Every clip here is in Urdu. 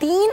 3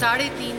3.5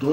2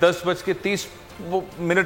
10:30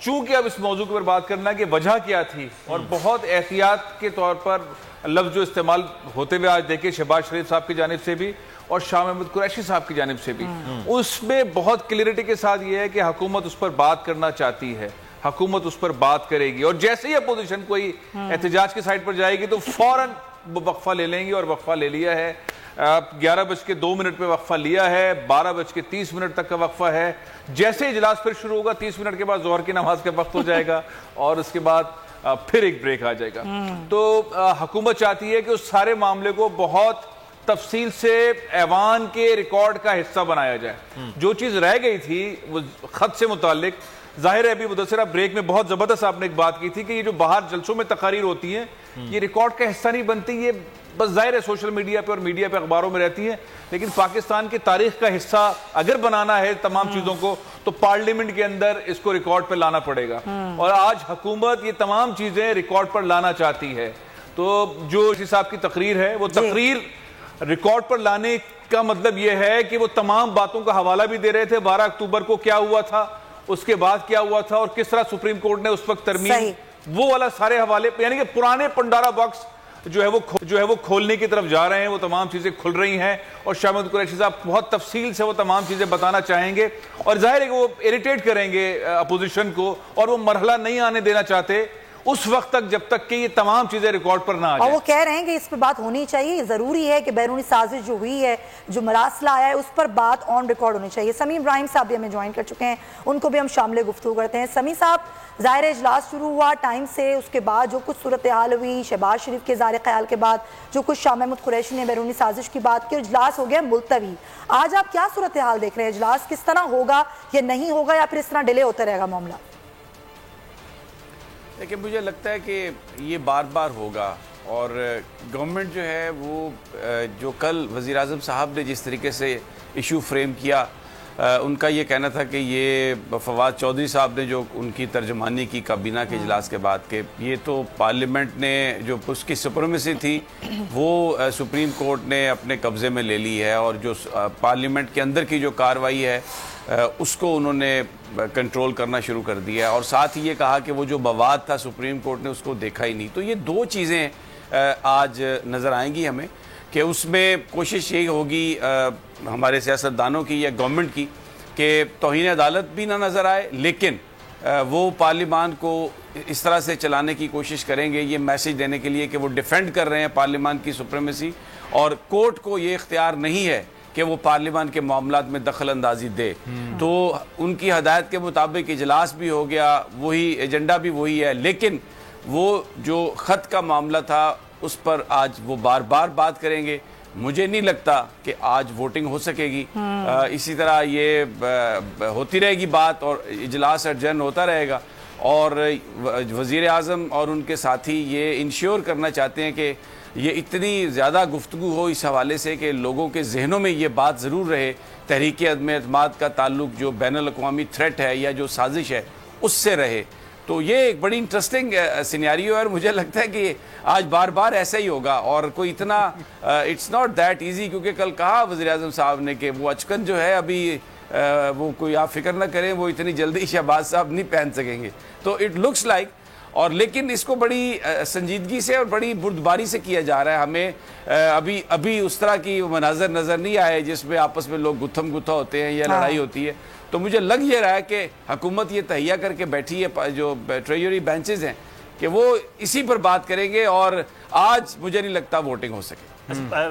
چونکہ اب اس موضوع کے اوپر بات کرنا کہ وجہ کیا تھی، اور بہت احتیاط کے طور پر لفظ جو استعمال ہوتے ہوئے آج دیکھیں شہباز شریف صاحب کی جانب سے بھی اور شاہ محمود قریشی صاحب کی جانب سے بھی، اس میں بہت کلیئرٹی کے ساتھ یہ ہے کہ حکومت اس پر بات کرنا چاہتی ہے، حکومت اس پر بات کرے گی، اور جیسے ہی اپوزیشن کوئی احتجاج کی سائٹ پر جائے گی تو فوراً وقفہ لے لیں گی، اور وقفہ لے لیا ہے۔ 11:02 پہ وقفہ لیا ہے، 12:30 تک کا وقفہ ہے۔ جیسے اجلاس پھر شروع ہوگا 30 منٹ کے بعد ظہر کی نماز کا وقت ہو جائے گا، اور اس کے بعد پھر ایک بریک آ جائے گا۔ تو حکومت چاہتی ہے کہ اس سارے معاملے کو بہت تفصیل سے ایوان کے ریکارڈ کا حصہ بنایا جائے۔ جو چیز رہ گئی تھی وہ خط سے متعلق، ظاہر ہے ابھی مدثرہ بریک میں بہت زبردست آپ نے ایک بات کی تھی کہ یہ جو باہر جلسوں میں تقاریر ہوتی ہیں یہ ریکارڈ کا حصہ نہیں بنتی، یہ بس ظاہر ہے سوشل میڈیا پہ اور میڈیا پہ اخباروں میں رہتی ہیں، لیکن پاکستان کی تاریخ کا حصہ اگر بنانا ہے تمام چیزوں کو تو پارلیمنٹ کے اندر اس کو ریکارڈ پہ لانا پڑے گا، اور آج حکومت یہ تمام چیزیں ریکارڈ پر لانا چاہتی ہے۔ تو جو اسی صاحب کی تقریر ہے وہ تقریر ریکارڈ پر لانے کا مطلب یہ ہے کہ وہ تمام باتوں کا حوالہ بھی دے رہے تھے، 12 اکتوبر کو کیا ہوا تھا، اس کے بعد کیا ہوا تھا، اور کس طرح سپریم کورٹ نے اس وقت ترمیم، وہ والا سارے حوالے، یعنی کہ پرانے پنڈارا باکس جو ہے وہ کھولنے کی طرف جا رہے ہیں، وہ تمام چیزیں کھل رہی ہیں، اور شاہ محمود قریشی صاحب بہت تفصیل سے وہ تمام چیزیں بتانا چاہیں گے، اور ظاہر ہے کہ وہ اریٹیٹ کریں گے اپوزیشن کو، اور وہ مرحلہ نہیں آنے دینا چاہتے اس وقت تک جب تک کہ یہ تمام چیزیں ریکارڈ پر نہ آ جائیں۔ اور وہ کہہ رہے ہیں کہ اس پر بات ہونی چاہیے، یہ ضروری ہے کہ بیرونی سازش جو ہوئی ہے، جو مراسلہ آیا ہے، اس پر بات آن ریکارڈ ہونی چاہیے۔ سمیع ابراہیم صاحب بھی ہمیں جوائن کر چکے ہیں، ان کو بھی ہم شامل گفتگو کرتے ہیں۔ سمیع صاحب، ظاہر اجلاس شروع ہوا ٹائم سے، اس کے بعد جو کچھ صورتحال ہوئی، شہباز شریف کے اظہار خیال کے بعد جو کچھ شاہ محمود قریشی نے بیرونی سازش کی بات کی، اجلاس ہو گیا ملتوی۔ آج آپ کیا صورتحال دیکھ رہے ہیں؟ اجلاس کس طرح ہوگا یا نہیں ہوگا، یا پھر اس طرح ڈیلے ہوتا رہے گا معاملہ؟ لیکن مجھے لگتا ہے کہ یہ بار بار ہوگا، اور گورنمنٹ جو ہے وہ جو کل وزیر اعظم صاحب نے جس طریقے سے ایشو فریم کیا، ان کا یہ کہنا تھا کہ یہ فواد چودھری صاحب نے جو ان کی ترجمانی کی کابینہ کے اجلاس کے بعد کہ یہ تو پارلیمنٹ نے جو اس کی سپریمیسی تھی وہ سپریم کورٹ نے اپنے قبضے میں لے لی ہے، اور جو پارلیمنٹ کے اندر کی جو کارروائی ہے اس کو انہوں نے کنٹرول کرنا شروع کر دیا ہے، اور ساتھ ہی یہ کہا کہ وہ جو مواد تھا سپریم کورٹ نے اس کو دیکھا ہی نہیں۔ تو یہ دو چیزیں آج نظر آئیں گی ہمیں کہ اس میں کوشش یہی ہوگی ہمارے سیاستدانوں کی یا گورنمنٹ کی کہ توہین عدالت بھی نہ نظر آئے، لیکن وہ پارلیمان کو اس طرح سے چلانے کی کوشش کریں گے، یہ میسیج دینے کے لیے کہ وہ ڈیفینڈ کر رہے ہیں پارلیمان کی سپریمیسی، اور کورٹ کو یہ اختیار نہیں ہے کہ وہ پارلیمان کے معاملات میں دخل اندازی دے۔ تو ان کی ہدایت کے مطابق اجلاس بھی ہو گیا، وہی ایجنڈا بھی وہی ہے، لیکن وہ جو خط کا معاملہ تھا اس پر آج وہ بار بار بات کریں گے۔ مجھے نہیں لگتا کہ آج ووٹنگ ہو سکے گی، اسی طرح یہ ہوتی رہے گی بات، اور اجلاس ایڈجرن ہوتا رہے گا، اور وزیر اعظم اور ان کے ساتھی یہ انشور کرنا چاہتے ہیں کہ یہ اتنی زیادہ گفتگو ہو اس حوالے سے کہ لوگوں کے ذہنوں میں یہ بات ضرور رہے، تحریک عدم اعتماد کا تعلق جو بین الاقوامی تھریٹ ہے یا جو سازش ہے اس سے رہے۔ تو یہ ایک بڑی انٹرسٹنگ سینیریو ہے، اور مجھے لگتا ہے کہ آج بار بار ایسا ہی ہوگا، اور کوئی اتنا اٹس ناٹ دیٹ ایزی، کیونکہ کل کہا وزیر اعظم صاحب نے کہ وہ اچکن جو ہے ابھی وہ کوئی آپ فکر نہ کریں، وہ اتنی جلدی شہباز صاحب نہیں پہن سکیں گے۔ تو اٹ لکس لائک، اور لیکن اس کو بڑی سنجیدگی سے اور بڑی بردباری سے کیا جا رہا ہے۔ ہمیں ابھی اس طرح کی مناظر نظر نہیں آئے جس میں آپس میں لوگ گتھم گتھا ہوتے ہیں یا لڑائی ہوتی ہے۔ تو مجھے لگ یہ رہا ہے کہ حکومت یہ تہیا کر کے بیٹھی ہے، جو ٹریجری بینچز ہیں، کہ وہ اسی پر بات کریں گے، اور آج مجھے نہیں لگتا ووٹنگ ہو سکے۔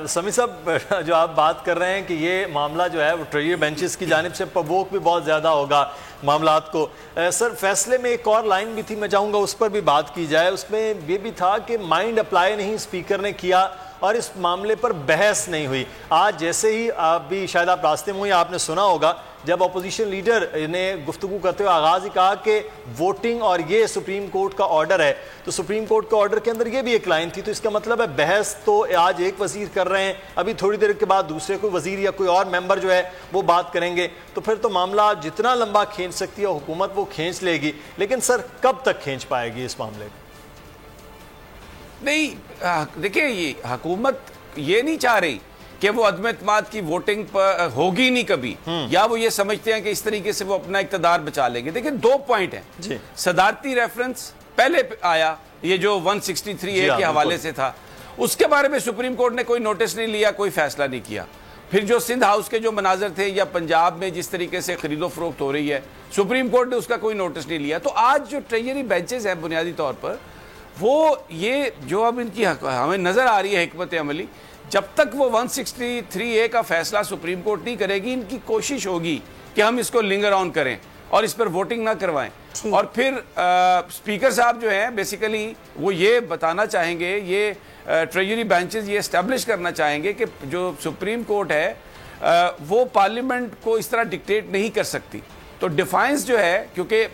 سمیع صاحب، جو آپ بات کر رہے ہیں کہ یہ معاملہ جو ہے وہ ٹریجری بینچز کی جانب سے پرووک بھی بہت زیادہ ہوگا معاملات کو۔ سر، فیصلے میں ایک اور لائن بھی تھی، میں چاہوں گا اس پر بھی بات کی جائے۔ اس میں یہ بھی تھا کہ مائنڈ اپلائی نہیں اسپیکر نے کیا، اور اس معاملے پر بحث نہیں ہوئی۔ آج جیسے ہی آپ بھی شاید آپ راستے میں ہوئی، آپ نے سنا ہوگا جب اپوزیشن لیڈر نے گفتگو کرتے ہوئے آغاز ہی کہا کہ ووٹنگ اور یہ سپریم کورٹ کا آرڈر ہے، تو سپریم کورٹ کا آرڈر کے اندر یہ بھی ایک لائن تھی، تو اس کا مطلب ہے بحث تو آج ایک وزیر کر رہے ہیں، ابھی تھوڑی دیر کے بعد دوسرے کوئی وزیر یا کوئی اور ممبر جو ہے وہ بات کریں گے، تو پھر تو معاملہ جتنا لمبا کھینچ سکتی ہے حکومت وہ کھینچ لے گی۔ لیکن سر، کب تک کھینچ پائے گی اس معاملے کو؟ نہیں، دیکھیں، یہ حکومت یہ نہیں چاہ رہی کہ وہ عدم اعتماد کی ووٹنگ پر ہوگی نہیں کبھی، یا وہ یہ سمجھتے ہیں کہ اس طریقے سے وہ اپنا اقتدار بچا لیں گے. دیکھیں 2 پوائنٹ ہیں. صدارتی ریفرنس پہلے آیا، یہ جو 163A کے حوالے سے تھا، اس کے بارے میں سپریم کورٹ نے کوئی نوٹس نہیں لیا، کوئی فیصلہ نہیں کیا. پھر جو سندھ ہاؤس کے جو مناظر تھے یا پنجاب میں جس طریقے سے خرید و فروخت ہو رہی ہے، سپریم کورٹ نے اس کا کوئی نوٹس نہیں لیا. تو آج جو ٹریجری بینچز ہیں بنیادی طور پر وہ یہ جو اب ان کی ہمیں نظر آ رہی ہے حکمت عملی، جب تک وہ 163A کا فیصلہ سپریم کورٹ نہیں کرے گی، ان کی کوشش ہوگی کہ ہم اس کو لنگر آن کریں اور اس پر ووٹنگ نہ کروائیں. اور پھر اسپیکر صاحب جو ہیں بیسیکلی وہ یہ بتانا چاہیں گے، یہ ٹریجری بینچز یہ اسٹیبلش کرنا چاہیں گے کہ جو سپریم کورٹ ہے وہ پارلیمنٹ کو اس طرح ڈکٹیٹ نہیں کر سکتی. تو ڈیفائنس جو ہے، کیونکہ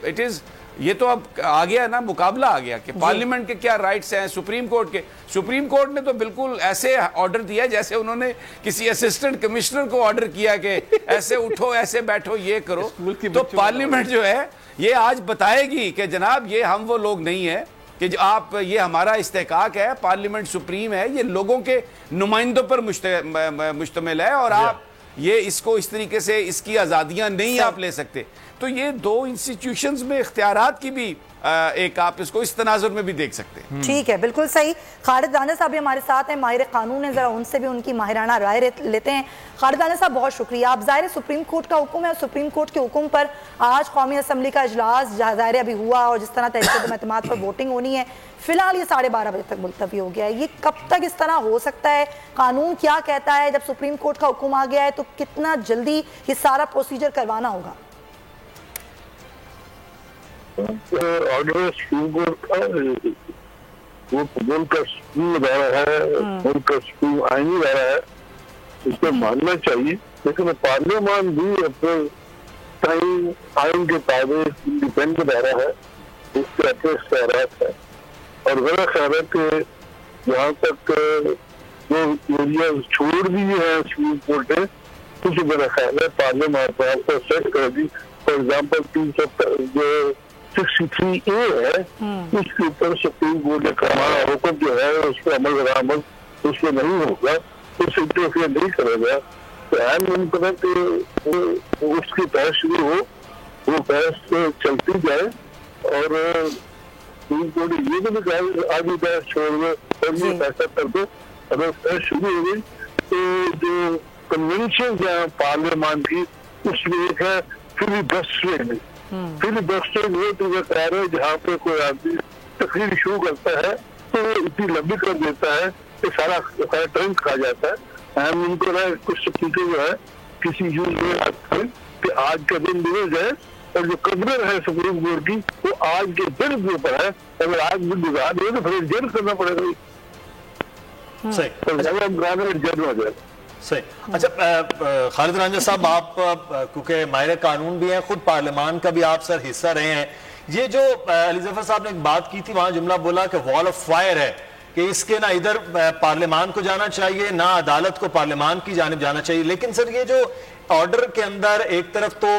یہ تو اب آ گیا نا، مقابلہ آ گیا کہ پارلیمنٹ کے کیا رائٹس ہیں سپریم کورٹ کے. سپریم کورٹ نے تو بالکل ایسے آرڈر دیا جیسے انہوں نے کسی اسسٹنٹ کمشنر کو آرڈر کیا کہ ایسے اٹھو، ایسے بیٹھو، یہ کرو. تو پارلیمنٹ جو ہے یہ آج بتائے گی کہ جناب یہ ہم وہ لوگ نہیں ہیں کہ جو آپ، یہ ہمارا استحقاق ہے، پارلیمنٹ سپریم ہے، یہ لوگوں کے نمائندوں پر مشتمل ہے، اور آپ یہ اس کو اس طریقے سے اس کی آزادیاں نہیں آپ لے سکتے. تو یہ 2 انسٹیٹیوشنز میں اختیارات کی بھی ایک آپ اس کو اس تناظر میں بھی دیکھ سکتے ہیں. ٹھیک ہے، بالکل صحیح. خالد رانجھا صاحب بھی ہمارے ساتھ ہیں، ماہر قانون ہیں، ذرا ان سے بھی ان کی ماہرانہ رائے لیتے ہیں. خالد رانجھا صاحب بہت شکریہ. آپ ظاہر سپریم کورٹ کا حکم ہے اور سپریم کورٹ کے حکم پر آج قومی اسمبلی کا اجلاس ظاہر ابھی ہوا، اور جس طرح تحریک عدم اعتماد پر ووٹنگ ہونی ہے، فی الحال یہ 12:30 بجے تک ملتوی ہو گیا ہے. یہ کب تک اس طرح ہو سکتا ہے؟ قانون کیا کہتا ہے؟ جب سپریم کورٹ کا حکم آ گیا ہے تو کتنا جلدی یہ سارا پروسیجر کروانا ہوگا؟ آرڈر سپریم کورٹ کا وہ ملک کا سپریم ادارہ ہے، ملک کا سپریم آئینی ادارہ ہے، اس کو ماننا چاہیے. لیکن پارلیمان بھی اپنے آئین کے تابع انڈیپینڈنٹ ادارہ ہے، اس کے اپنے اختیارات ہیں. اور میرا خیال ہے کہ جہاں تک جو ایریا چھوڑ دیے ہیں سپریم کورٹ نے، کچھ میرا خیال ہے پارلیمان پر آپ کو سیٹ کر دی. فار ایگزامپل 363A ہے، اس کے اوپر سپریم کورٹ نے ہمارا حکم جو ہے اس پہ عمل درآمد اس پہ نہیں ہوگا، اس انٹرفیئر نہیں کرے گا. تو اہم ان پر کہ اس کی بحث شروع ہو، وہ بحث چلتی جائے، اور سپریم کورٹ نے یہ بھی کہا آج بحث چھوڑ دو اور یہ فیصلہ کر دو. اگر بحث شروع ہو گئی تو جو کنونشن ہے پارلیمان کی، اس میں ایک ہے فلیبسٹرنگ. فلیبسٹرنگ وہ تو قرار ہے جہاں پہ کوئی آدمی تقریر شروع کرتا ہے تو وہ اتنی لمبی کر دیتا ہے کہ سارا ٹائم کھا جاتا ہے. اہم ان کو کچھ سپیکر جو ہے کسی یوز میں کہ آج کا دن گزر جائے، اور جو قبر ہے سپریم کورٹ کی وہ آج کے دن کے اوپر ہے. اگر آج دن گزار دے تو پھر جیل کرنا پڑے گا. جیل ہو جائے. صحیح. اچھا خالد رانجھا صاحب، آپ کیونکہ ماہر قانون بھی ہیں، خود پارلیمان کا بھی آپ سر حصہ رہے ہیں، یہ جو علی ظفر صاحب نے ایک بات کی تھی، وہاں جملہ بولا کہ وال آف فائر ہے، کہ اس کے نہ ادھر پارلیمان کو جانا چاہیے نہ عدالت کو پارلیمان کی جانب جانا چاہیے. لیکن سر یہ جو آرڈر کے اندر ایک طرف تو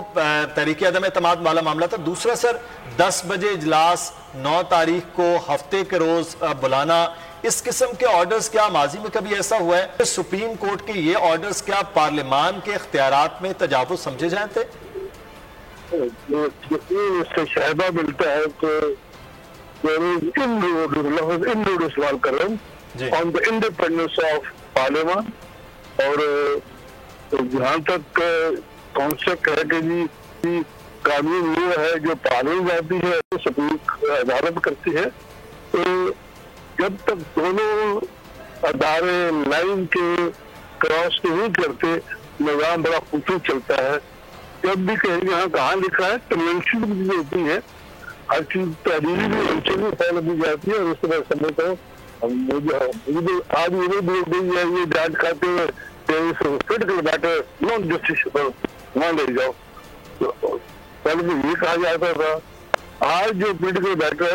تحریک عدم اعتماد والا معاملہ تھا، دوسرا سر 10 بجے اجلاس 9 تاریخ کو ہفتے کے روز بلانا، اس قسم کے آرڈرز کیا ماضی میں کبھی ایسا ہوا ہے؟ سپریم کورٹ کے یہ آرڈرز کیا پارلیمان کے اختیارات میں تجاوز سمجھے جائیں تھے؟ اس سے شہبہ ملتا ہے کہ لفظ ان استعمال کر رہا ہوں آن دا انڈیپینڈنس آف پارلیمان. اور جہاں تک کانسیپٹ ہے کہ جی قانون یہ ہے جو پارلیمنٹ جاتی ہے تو سپریم عدالت کرتی ہے، تو جب تک دونوں ادارے لائن کے کراس نہیں کرتے نظام بڑا خصوص چلتا ہے. جب بھی کہیں یہاں کہاں لکھا ہے کنونشن بھی ہوتی ہے، ہر چیز تحریری بھی انچے بھی فالو کی جاتی ہے. اور اس سے میں سمجھتا ہوں آج یہ بول گئی ہے یہ ڈانٹ کھاتے ہوئے پولیٹیکل میٹر نان جسٹیسیبل وہاں لے جاؤ. پہلے تو یہ کہا جاتا تھا، آج جو پولیٹیکل میٹر ہے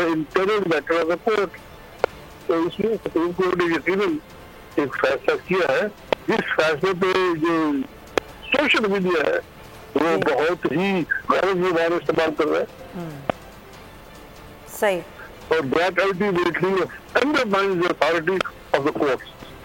internal matter of the court. تو اس میں سپریم کورٹ نے یقیناً ایک فیصلہ کیا ہے، جس فیصلے پہ جو سوشل میڈیا ہے وہ بہت ہی غلط زبان استعمال کر رہا ہے. صحیح. اور that ultimately undermines the authority of the courts.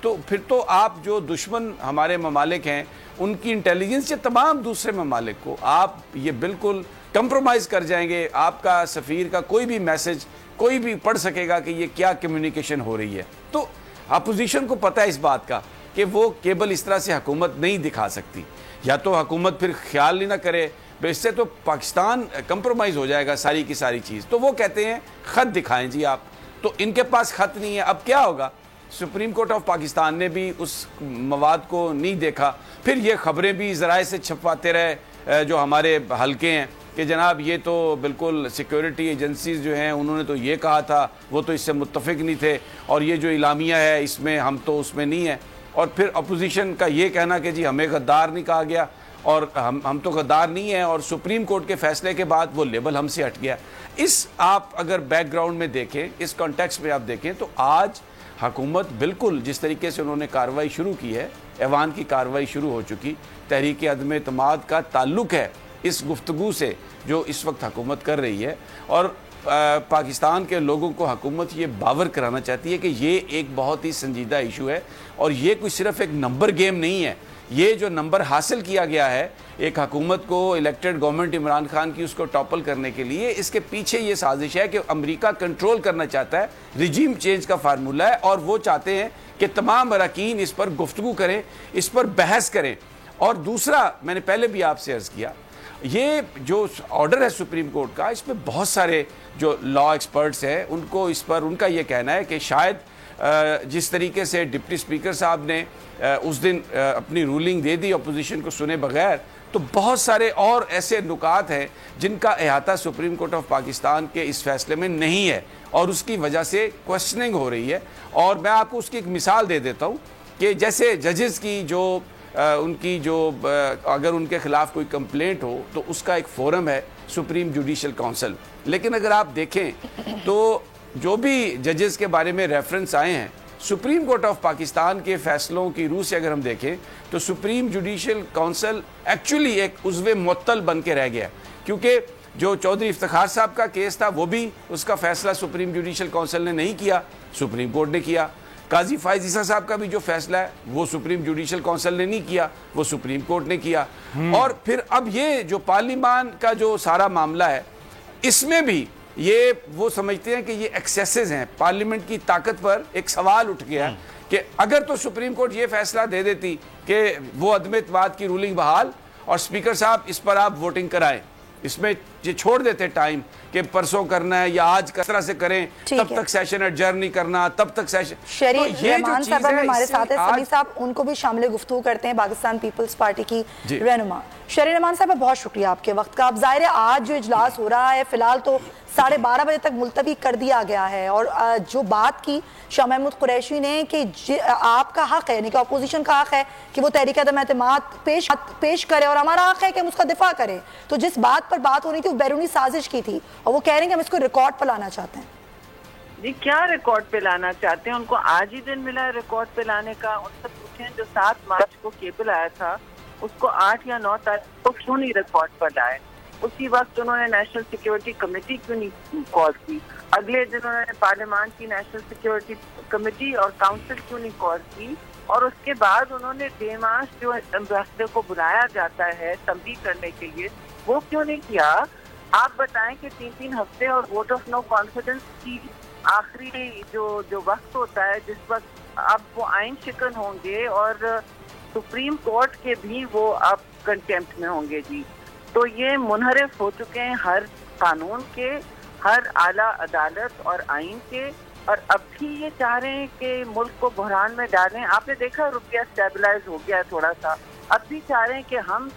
تو پھر تو آپ جو دشمن ہمارے ممالک ہیں ان کی انٹیلیجنس سے تمام دوسرے ممالک کو آپ یہ بالکل کمپرومائز کر جائیں گے. آپ کا سفیر کا کوئی بھی میسج کوئی بھی پڑھ سکے گا کہ یہ کیا کمیونیکیشن ہو رہی ہے. تو اپوزیشن کو پتہ ہے اس بات کا کہ وہ کیبل اس طرح سے حکومت نہیں دکھا سکتی. یا تو حکومت پھر خیال ہی نہ کرے، اس سے تو پاکستان کمپرومائز ہو جائے گا ساری کی ساری چیز. تو وہ کہتے ہیں خط دکھائیں جی آپ، تو ان کے پاس خط نہیں ہے. اب کیا ہوگا؟ سپریم کورٹ آف پاکستان نے بھی اس مواد کو نہیں دیکھا. پھر یہ خبریں بھی ذرائع سے چھپواتے رہے جو ہمارے حلقے ہیں کہ جناب یہ تو بالکل سیکیورٹی ایجنسیز جو ہیں انہوں نے تو یہ کہا تھا، وہ تو اس سے متفق نہیں تھے، اور یہ جو اعلامیہ ہے اس میں ہم تو اس میں نہیں ہیں. اور پھر اپوزیشن کا یہ کہنا کہ جی ہمیں غدار نہیں کہا گیا اور ہم تو غدار نہیں ہیں، اور سپریم کورٹ کے فیصلے کے بعد وہ لیبل ہم سے ہٹ گیا. اس آپ اگر بیک گراؤنڈ میں دیکھیں، اس کانٹیکسٹ میں آپ دیکھیں تو آج حکومت بالکل جس طریقے سے انہوں نے کارروائی شروع کی ہے، ایوان کی کارروائی شروع ہو چکی. تحریک عدم اعتماد کا تعلق ہے اس گفتگو سے جو اس وقت حکومت کر رہی ہے، اور پاکستان کے لوگوں کو حکومت یہ باور کرانا چاہتی ہے کہ یہ ایک بہت ہی سنجیدہ ایشو ہے، اور یہ کوئی صرف ایک نمبر گیم نہیں ہے. یہ جو نمبر حاصل کیا گیا ہے ایک حکومت کو، الیکٹڈ گورنمنٹ عمران خان کی، اس کو ٹاپل کرنے کے لیے، اس کے پیچھے یہ سازش ہے کہ امریکہ کنٹرول کرنا چاہتا ہے. رجیم چینج کا فارمولہ ہے، اور وہ چاہتے ہیں کہ تمام اراکین اس پر گفتگو کریں، اس پر بحث کریں. اور دوسرا، میں نے پہلے بھی آپ سے عرض کیا، یہ جو آرڈر ہے سپریم کورٹ کا، اس میں بہت سارے جو لا ایکسپرٹس ہیں ان کو اس پر ان کا یہ کہنا ہے کہ شاید جس طریقے سے ڈپٹی اسپیکر صاحب نے اس دن اپنی رولنگ دے دی اپوزیشن کو سنے بغیر، تو بہت سارے اور ایسے نکات ہیں جن کا احاطہ سپریم کورٹ آف پاکستان کے اس فیصلے میں نہیں ہے، اور اس کی وجہ سے کوشچننگ ہو رہی ہے. اور میں آپ کو اس کی ایک مثال دے دیتا ہوں کہ جیسے ججز کی جو ان کی جو اگر ان کے خلاف کوئی کمپلینٹ ہو تو اس کا ایک فورم ہے سپریم جوڈیشل کونسل. لیکن اگر آپ دیکھیں تو جو بھی ججز کے بارے میں ریفرنس آئے ہیں سپریم کورٹ آف پاکستان کے فیصلوں کی روح سے اگر ہم دیکھیں تو سپریم جوڈیشل کونسل ایکچولی ایک عضو معطل بن کے رہ گیا، کیونکہ جو چودھری افتخار صاحب کا کیس تھا وہ بھی اس کا فیصلہ سپریم جوڈیشل کونسل نے نہیں کیا، سپریم کورٹ نے کیا. قاضی فائز عیسیٰ صاحب کا بھی جو فیصلہ ہے وہ سپریم جوڈیشل کونسل نے نہیں کیا، وہ سپریم کورٹ نے کیا. اور پھر اب یہ جو پارلیمان کا جو سارا معاملہ ہے اس میں بھی یہ وہ سمجھتے ہیں کہ یہ ایکسیسز ہیں. پارلیمنٹ کی طاقت پر ایک سوال اٹھ گیا ہے کہ اگر تو سپریم کورٹ یہ فیصلہ دے دیتی کہ وہ عدم اعتماد کی رولنگ بحال، اور اسپیکر صاحب اس پر آپ ووٹنگ کرائیں، اس میں یہ چھوڑ دیتے ٹائم کہ پرسوں کرنا ہے یا آج کس طرح سے کریں، تب تک سیشن ایڈجرن نہیں کرنا، تب تک سیشن. شریف رحمان صاحب ہمارے ساتھ ہیں، سمی صاحب ان کو بھی شامل گفتگو کرتے ہیں، پاکستان پیپلز پارٹی کی رہنما. شریف رحمان صاحب بہت شکریہ آپ کے وقت کا. اب ظاہر ہے آج جو اجلاس ہو رہا ہے فی الحال تو 12:30 بجے تک ملتوی کر دیا گیا ہے، اور جو بات کی شاہ محمود قریشی نے کہ آپ کا حق ہے، یعنی کہ اپوزیشن کا حق ہے کہ وہ تحریک عدم اعتماد پیش کرے، اور ہمارا حق ہے کہ ہم اس کا دفاع کریں. تو جس بات پر بات ہو رہی تھی وہ بیرونی سازش کی تھی، اور وہ کہہ رہے ہیں کہ ہم اس کو ریکارڈ پہ لانا چاہتے ہیں. جی کیا ریکارڈ پہ لانا چاہتے ہیں؟ ان کو آج ہی دن ملا ہے ریکارڈ پہ لانے کا. ان سے پوچھیں جو 7 مارچ کو کیبل آیا تھا اس کو 8 یا 9 تاریخ کو کیوں نہیں ریکارڈ پر لائے؟ اسی وقت انہوں نے نیشنل سیکیورٹی کمیٹی کیوں نہیں کال کی؟ اگلے دن انہوں نے پارلیمان کی نیشنل سیکیورٹی کمیٹی اور کاؤنسل کیوں نہیں کال کی؟ اور اس کے بعد انہوں نے ڈیماس جو ایمبیسڈر کو بلایا جاتا ہے تنبیہ کرنے کے لیے وہ کیوں نہیں کیا؟ آپ بتائیں کہ 3 ہفتے اور ووٹ آف نو کانفیڈنس کی آخری جو وقت ہوتا ہے جس وقت اب وہ آئین شکن ہوں گے اور سپریم کورٹ کے بھی وہ اب کنٹیمپٹ میں ہوں گے. جی تو یہ منحرف ہو چکے ہیں ہر قانون کے، ہر اعلیٰ عدالت اور آئین کے، اور اب بھی یہ چاہ رہے ہیں کہ ملک کو بحران میں ڈالیں. آپ نے دیکھا روپیہ اسٹیبلائز ہو گیا تھوڑا سا، اب بھی چاہ رہے ہیں کہ ہم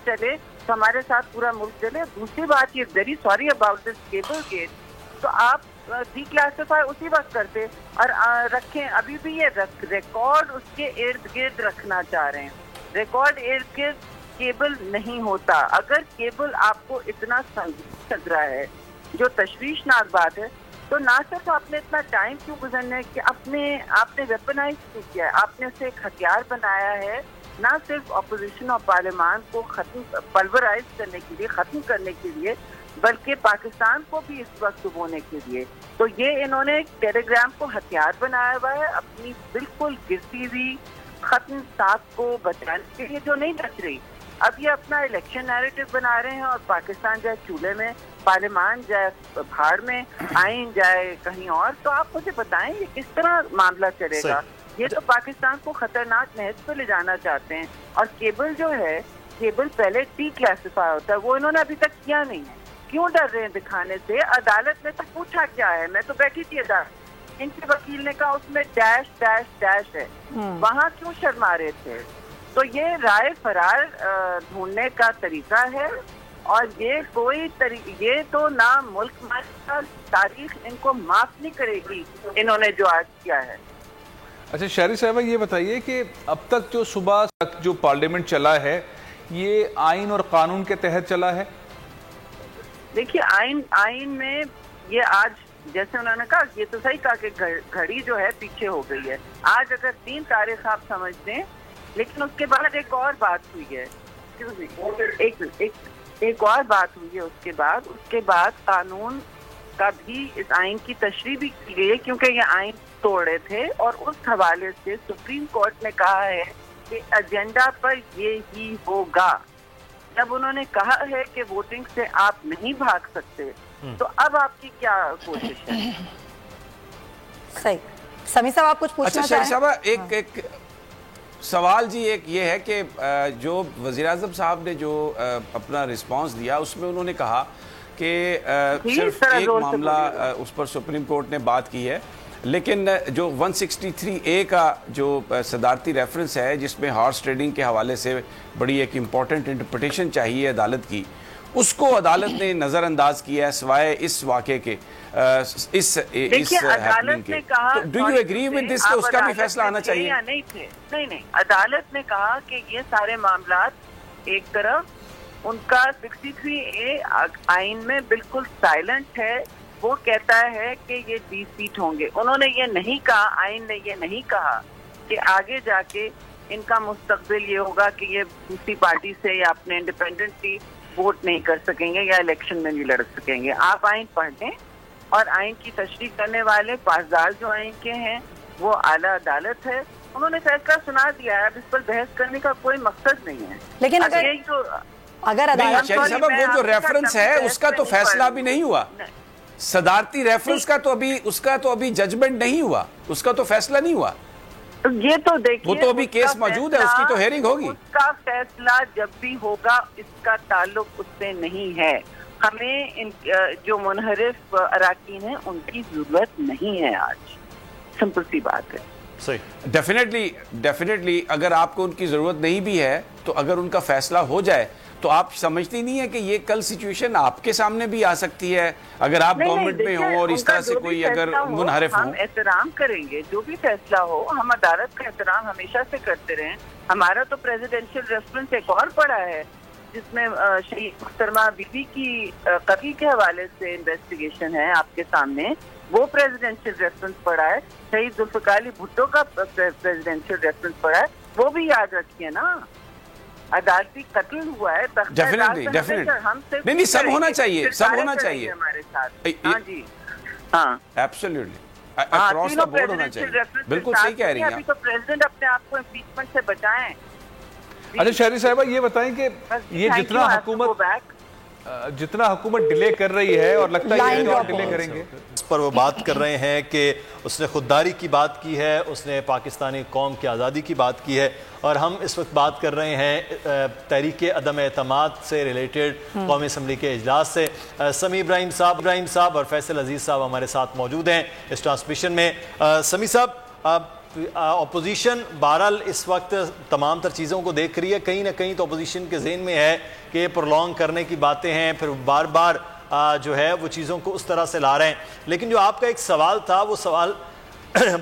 چلے تو ہمارے ساتھ پورا ملک چلے. دوسری بات یہ very sorry about this cable gate, تو آپ ڈی کلاسیفائی اسی وقت کرتے اور رکھیں. ابھی بھی یہ ریکارڈ اس کے ارد گرد رکھنا چاہ رہے ہیں. ریکارڈ ارد گرد کیبل نہیں ہوتا. اگر کیبل آپ کو اتنا سنگین لگ رہا ہے، جو تشویشناک بات ہے، تو نہ صرف آپ نے اتنا ٹائم کیوں گزرنا ہے کہ آپ نے ویپنائز کیوں کیا ہے؟ آپ نے اسے ایک ہتھیار بنایا ہے، نہ صرف اپوزیشن اور پارلیمان کو پلورائز کرنے کے لیے، ختم کرنے کے لیے، بلکہ پاکستان کو بھی اس وقت ڈبونے کے لیے. تو یہ انہوں نے ٹیلی گرام کو ہتھیار بنایا ہوا ہے اپنی بالکل گرتی ہوئی ختم ساکھ کو بچانے کے لیے جو نہیں بچ رہی. اب یہ اپنا الیکشن نیریٹو بنا رہے ہیں اور پاکستان جائے چولہے میں, پارلیمان جائے بھاڑ میں, آئین جائے کہیں اور. تو آپ مجھے بتائیں یہ کس طرح معاملہ چلے گا؟ یہ تو پاکستان کو خطرناک نہج پہ لے جانا چاہتے ہیں. اور کیبل جو ہے, کیبل پہلے ٹی کلاسیفائی ہوتا ہے, وہ انہوں نے ابھی تک کیا نہیں ہے. کیوں ڈر رہے ہیں دکھانے سے؟ عدالت نے تو پوچھا کیا ہے, میں تو بیٹھی تھی عدالت, ان کے وکیل نے کہا اس میں ڈیش ڈیش ڈیش ہے, وہاں کیوں شرما رہے تھے؟ تو یہ رائے فرار ڈھونڈنے کا طریقہ ہے, اور یہ کوئی یہ تو نہ ملک کا تاریخ ان کو معاف نہیں کرے گی انہوں نے جو آج کیا ہے. اچھا شہری صاحبہ یہ بتائیے کہ اب تک جو صبح تک جو پارلیمنٹ چلا ہے یہ آئین اور قانون کے تحت چلا ہے؟ دیکھیے آئین میں یہ آج جیسے انہوں نے کہا, یہ تو صحیح کہا کہ گھڑی جو ہے پیچھے ہو گئی ہے. آج اگر 3 تاریخ آپ سمجھ دیں, لیکن اس کے بعد ایک اور بات ہوئی ہے, ایک اور بات ہوئی ہے اس کے بعد قانون کا بھی اس آئین کی تشریح بھی کی گئی ہے, کیونکہ یہ آئین توڑے تھے. اور اس حوالے سے سپریم کورٹ نے کہا ہے کہ ایجنڈا پر یہ ہی ہوگا. جب انہوں نے کہا ہے کہ ووٹنگ سے آپ نہیں بھاگ سکتے, تو اب آپ کی کیا کوشش ہے؟ صحیح. سمیع صاحب آپ کچھ پوچھنا چاہیں؟ اچھا صاحب ایک سوال جی ایک یہ ہے کہ جو وزیراعظم صاحب نے جو اپنا رسپانس دیا اس میں انہوں نے کہا کہ صرف ایک معاملہ اس پر سپریم کورٹ نے بات کی ہے, لیکن جو 163A کا جو صدارتی ریفرنس ہے جس میں ہارس ٹریڈنگ کے حوالے سے بڑی ایک امپورٹنٹ انٹرپریٹیشن چاہیے عدالت کی, اس کو عدالت نے نظر انداز کیا ہے سوائے اس واقعے کے, اس ہیپننگ کے. Do you agree with this کہ اس کا بھی فیصلہ آنا چاہیے؟ نہیں, عدالت نے کہا کہ یہ سارے معاملات ایک طرف, ان کا 63A آئین میں بالکل سائلنٹ ہے. وہ کہتا ہے کہ یہ 20 سیٹ ہوں گے. انہوں نے یہ نہیں کہا, آئین نے یہ نہیں کہا کہ آگے جا کے ان کا مستقبل یہ ہوگا کہ یہ دوسری پارٹی سے یا اپنے انڈیپینڈنٹلی ووٹ نہیں کر سکیں گے یا الیکشن میں نہیں لڑ سکیں گے. آپ آئین پڑھ لیں, اور آئین کی تشریح کرنے والے پاسدار جو آئین کے ہیں وہ اعلیٰ عدالت ہے, انہوں نے فیصلہ سنا دیا ہے. اب اس پر بحث کرنے کا کوئی مقصد نہیں ہے. لیکن اگر عدالت وہ جو ریفرنس ہے اس کا تو فیصلہ بھی نہیں ہوا, صدارتی ریفرنس کا تو ابھی اس کا تو ابھی ججمنٹ نہیں ہوا, اس کا تو فیصلہ نہیں ہوا. یہ تو دیکھیے وہ تو ابھی کیس موجود ہے, اس کی تو ہیئرنگ ہوگی. اس کا فیصلہ جب بھی ہوگا اس کا تعلق اس سے نہیں ہے. ہمیں جو منحرف اراکین ہیں ان کی ضرورت نہیں ہے آج, سمپل سی بات ہے. صحیح. ڈیفینیٹلی اگر آپ کو ان کی ضرورت نہیں بھی ہے تو اگر ان کا فیصلہ ہو جائے تو آپ سمجھتی نہیں ہے کہ یہ کل سچویشن آپ کے سامنے بھی آ سکتی ہے اگر آپ گورنمنٹ میں ہوں اور اس طرح سے کوئی اگر منحرف ہوں؟ ہم احترام کریں گے, جو بھی فیصلہ ہو ہم عدالت کا احترام ہمیشہ سے کرتے رہیں. ہمارا تو پریزیڈنشل ریفرنس ایک اور پڑا ہے جس میں شہید محترمہ بی بی کی قتل کے حوالے سے انویسٹیگیشن ہے آپ کے سامنے, وہ پریزیڈنشل ریفرنس پڑا ہے. شہید ذوالفقار علی بھٹو کا پریزیڈنشل ریفرنس پڑا ہے, وہ بھی یاد رکھیے نا. عدالتی قتل ہوا ہے, نہیں سب ہونا چاہیے, سب ہونا چاہیے ہمارے ساتھ. ہاں جی, ہاں ایبسلیوٹلی اکراس دا بورڈ ہونا چاہیے. بالکل صحیح کہہ رہی ہیں. ابھی تو پریزیڈنٹ اپنے آپ کو امپیچمنٹ سے بچائیں. اچھا شہری صاحبہ یہ بتائیں کہ یہ جتنا حکومت ڈیلے کر رہی ہے اور لگتا ہے یہ اور ڈیلے کریں گے, اس پر وہ بات کر رہے ہیں کہ اس نے خودداری کی بات کی ہے, اس نے پاکستانی قوم کی آزادی کی بات کی ہے, اور ہم اس وقت بات کر رہے ہیں تحریک عدم اعتماد سے ریلیٹڈ قومی اسمبلی کے اجلاس سے. سمیع ابراہیم صاحب اور فیصل عزیز صاحب ہمارے ساتھ موجود ہیں اس ٹرانسمیشن میں. سمیع صاحب, اپوزیشن بہرحال اس وقت تمام تر چیزوں کو دیکھ رہی ہے, کہیں نہ کہیں تو اپوزیشن کے ذہن میں ہے کہ پرولونگ کرنے کی باتیں ہیں, پھر بار بار جو ہے وہ چیزوں کو اس طرح سے لا رہے ہیں. لیکن جو آپ کا ایک سوال تھا وہ سوال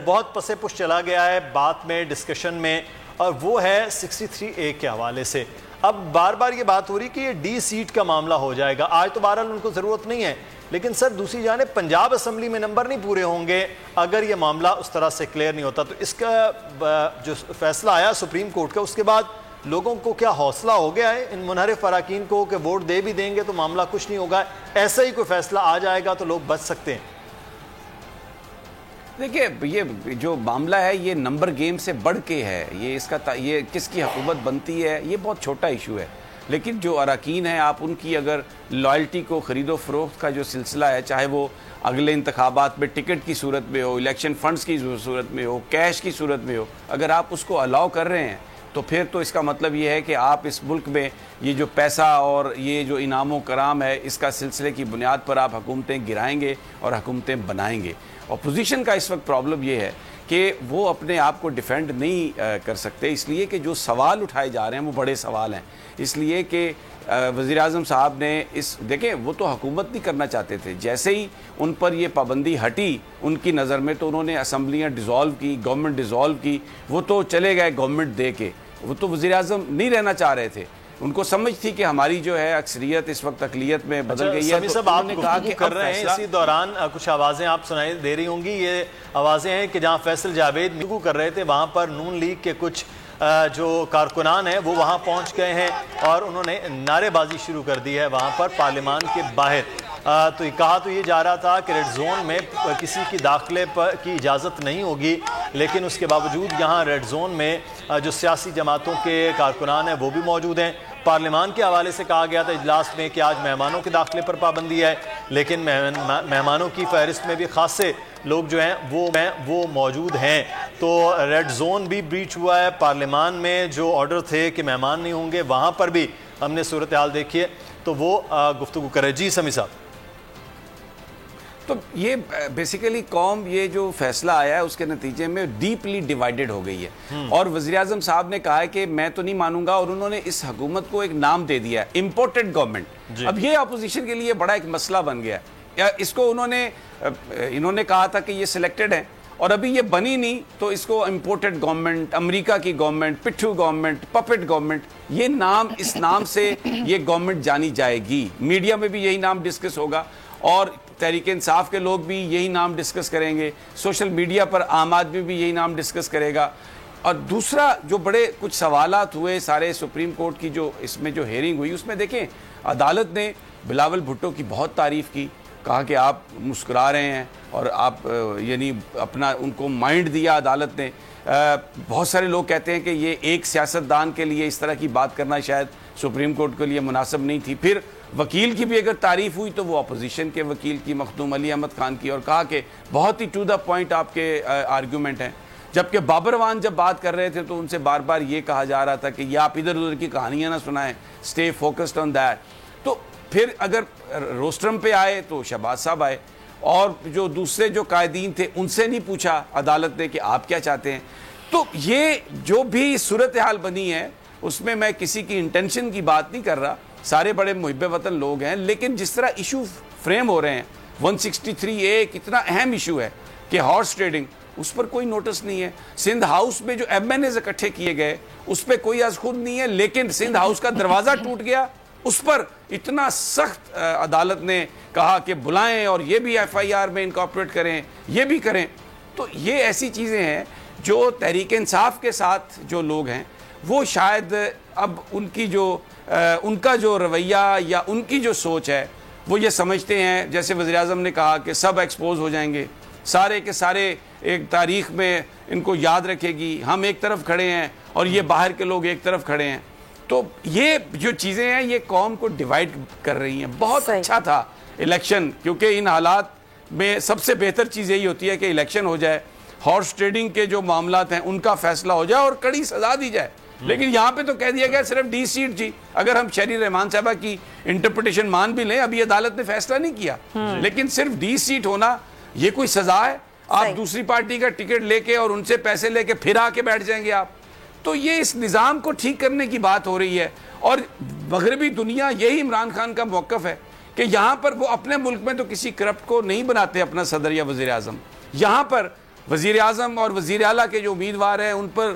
بہت پس پش چلا گیا ہے بات میں, ڈسکشن میں, اور وہ ہے 63A کے حوالے سے. اب بار بار یہ بات ہو رہی کہ یہ ڈی سیٹ کا معاملہ ہو جائے گا. آج تو بہرحال ان کو ضرورت نہیں ہے, لیکن سر دوسری جانب پنجاب اسمبلی میں نمبر نہیں پورے ہوں گے اگر یہ معاملہ اس طرح سے کلیئر نہیں ہوتا. تو اس کا جو فیصلہ آیا سپریم کورٹ کا, اس کے بعد لوگوں کو کیا حوصلہ ہو گیا ہے ان منحرف اراکین کو کہ ووٹ دے بھی دیں گے تو معاملہ کچھ نہیں ہوگا, ایسا ہی کوئی فیصلہ آ جائے گا تو لوگ بچ سکتے ہیں؟ دیکھیے یہ جو معاملہ ہے یہ نمبر گیم سے بڑھ کے ہے. یہ اس کا یہ کس کی حکومت بنتی ہے یہ بہت چھوٹا ایشو ہے, لیکن جو اراکین ہیں آپ ان کی اگر لائلٹی کو خرید و فروخت کا جو سلسلہ ہے, چاہے وہ اگلے انتخابات میں ٹکٹ کی صورت میں ہو, الیکشن فنڈز کی صورت میں ہو, کیش کی صورت میں ہو, اگر آپ اس کو الاؤ کر رہے ہیں تو پھر تو اس کا مطلب یہ ہے کہ آپ اس ملک میں یہ جو پیسہ اور یہ جو انعام و کرام ہے اس کا سلسلے کی بنیاد پر آپ حکومتیں گرائیں گے اور حکومتیں بنائیں گے. اپوزیشن کا اس وقت پرابلم یہ ہے کہ وہ اپنے آپ کو ڈیفینڈ نہیں کر سکتے, اس لیے کہ جو سوال اٹھائے جا رہے ہیں وہ بڑے سوال ہیں. اس لیے کہ وزیر اعظم صاحب نے دیکھیں وہ تو حکومت نہیں کرنا چاہتے تھے, جیسے ہی ان پر یہ پابندی ہٹی ان کی نظر میں تو انہوں نے اسمبلیاں ڈیزالو کی, گورنمنٹ ڈیزالو کی, وہ تو چلے گئے گورنمنٹ دے کے. وہ تو وزیر اعظم نہیں رہنا چاہ رہے تھے, ان کو سمجھ تھی کہ ہماری جو ہے اکثریت اس وقت اقلیت میں بدل گئی ہے. تو آپ نے کہا کہ کر رہے ہیں اسی دوران کچھ آوازیں آپ سنائی دے رہی ہوں گی. یہ آوازیں ہیں کہ جہاں فیصل جاوید گفتگو کر رہے تھے وہاں پر نون لیگ کے کچھ جو کارکنان ہیں وہ وہاں پہنچ گئے ہیں اور انہوں نے نعرے بازی شروع کر دی ہے وہاں پر پارلیمان کے باہر. تو کہا تو یہ جا رہا تھا کہ ریڈ زون میں کسی کی داخلے کی اجازت نہیں ہوگی, لیکن اس کے باوجود یہاں ریڈ زون میں جو سیاسی جماعتوں کے کارکنان ہیں وہ بھی موجود ہیں. پارلیمان کے حوالے سے کہا گیا تھا اجلاس میں کہ آج مہمانوں کے داخلے پر پابندی ہے, لیکن مہمانوں کی فہرست میں بھی خاصے لوگ جو ہیں وہ موجود ہیں. تو ریڈ زون بھی بریچ ہوا ہے. پارلیمان میں جو آرڈر تھے کہ مہمان نہیں ہوں گے وہاں پر بھی ہم نے صورتحال دیکھی ہے, تو وہ گفتگو کرے. جی سمیع صاحب. تو یہ بیسیکلی قوم یہ جو فیصلہ آیا ہے اس کے نتیجے میں ڈیپلی ڈیوائیڈڈ ہو گئی ہے, اور وزیر اعظم صاحب نے کہا ہے کہ میں تو نہیں مانوں گا, اور انہوں نے اس حکومت کو ایک نام دے دیا ہے امپورٹڈ گورنمنٹ. اب یہ اپوزیشن کے لیے بڑا ایک مسئلہ بن گیا ہے. اس کو انہوں نے کہا تھا کہ یہ سلیکٹڈ ہے اور ابھی یہ بنی نہیں, تو اس کو امپورٹڈ گورنمنٹ, امریکہ کی گورنمنٹ, پٹھو گورنمنٹ, پپٹ گورنمنٹ, یہ نام, اس نام سے یہ گورنمنٹ جانی جائے گی. میڈیا میں بھی یہی نام ڈسکس ہوگا اور تحریک انصاف کے لوگ بھی یہی نام ڈسکس کریں گے, سوشل میڈیا پر عام آدمی بھی یہی نام ڈسکس کرے گا. اور دوسرا جو بڑے کچھ سوالات ہوئے سارے سپریم کورٹ کی جو اس میں جو ہیئرنگ ہوئی اس میں دیکھیں عدالت نے بلاول بھٹو کی بہت تعریف کی, کہا کہ آپ مسکرا رہے ہیں اور آپ یعنی اپنا ان کو مائنڈ دیا عدالت نے. بہت سارے لوگ کہتے ہیں کہ یہ ایک سیاستدان کے لیے اس طرح کی بات کرنا شاید سپریم کورٹ کے لیے مناسب نہیں تھی. پھر وکیل کی بھی اگر تعریف ہوئی تو وہ اپوزیشن کے وکیل کی, مخدوم علی احمد خان کی, اور کہا کہ بہت ہی ٹو دا پوائنٹ آپ کے آرگیومنٹ ہیں. جبکہ بابر وان جب بات کر رہے تھے تو ان سے بار بار یہ کہا جا رہا تھا کہ یہ آپ ادھر ادھر کی کہانیاں نہ سنائیں, اسٹے فوکسڈ آن دیٹ. تو پھر اگر روسٹرم پہ آئے تو شہباز صاحب آئے, اور جو دوسرے جو قائدین تھے ان سے نہیں پوچھا عدالت نے کہ آپ کیا چاہتے ہیں. تو یہ جو بھی صورتحال بنی ہے اس میں میں کسی کی انٹینشن کی بات نہیں کر رہا, سارے بڑے محب وطن لوگ ہیں, لیکن جس طرح ایشو فریم ہو رہے ہیں 163A ایک اتنا اہم ایشو ہے کہ ہارس ٹریڈنگ, اس پر کوئی نوٹس نہیں ہے. سندھ ہاؤس میں جو MNAs اکٹھے کیے گئے اس پہ کوئی از خود نہیں ہے, لیکن سندھ ہاؤس کا دروازہ ٹوٹ گیا, اس پر اتنا سخت عدالت نے کہا کہ بلائیں اور یہ بھی FIR میں انکارپوریٹ کریں, یہ بھی کریں. تو یہ ایسی چیزیں ہیں جو تحریک انصاف کے ساتھ جو لوگ ہیں وہ شاید اب ان کا جو رویہ یا ان کی جو سوچ ہے وہ یہ سمجھتے ہیں, جیسے وزیر اعظم نے کہا کہ سب ایکسپوز ہو جائیں گے, سارے کے سارے ایک تاریخ میں ان کو یاد رکھے گی, ہم ایک طرف کھڑے ہیں اور یہ باہر کے لوگ ایک طرف کھڑے ہیں. تو یہ جو چیزیں ہیں یہ قوم کو ڈیوائیڈ کر رہی ہیں. بہت اچھا تھا الیکشن, کیونکہ ان حالات میں سب سے بہتر چیز یہی ہوتی ہے کہ الیکشن ہو جائے, ہارس ٹریڈنگ کے جو معاملات ہیں ان کا فیصلہ ہو جائے اور کڑی سزا دی جائے. لیکن یہاں پہ تو کہہ دیا گیا صرف ڈی سیٹ. جی اگر ہم شہری رحمان صاحبہ کی انٹرپریٹیشن مان بھی لیں, ابھی عدالت نے فیصلہ نہیں کیا, لیکن صرف ڈی سیٹ ہونا یہ کوئی سزا ہے؟ آپ دوسری پارٹی کا ٹکٹ لے کے اور ان سے پیسے لے کے پھر آ کے بیٹھ جائیں گے آپ. تو یہ اس نظام کو ٹھیک کرنے کی بات ہو رہی ہے, اور مغربی دنیا یہی عمران خان کا موقف ہے کہ یہاں پر وہ اپنے ملک میں تو کسی کرپٹ کو نہیں بناتے اپنا صدر یا وزیر اعظم, یہاں پر وزیر اعظم اور وزیر اعلیٰ کے جو امیدوار ہیں ان پر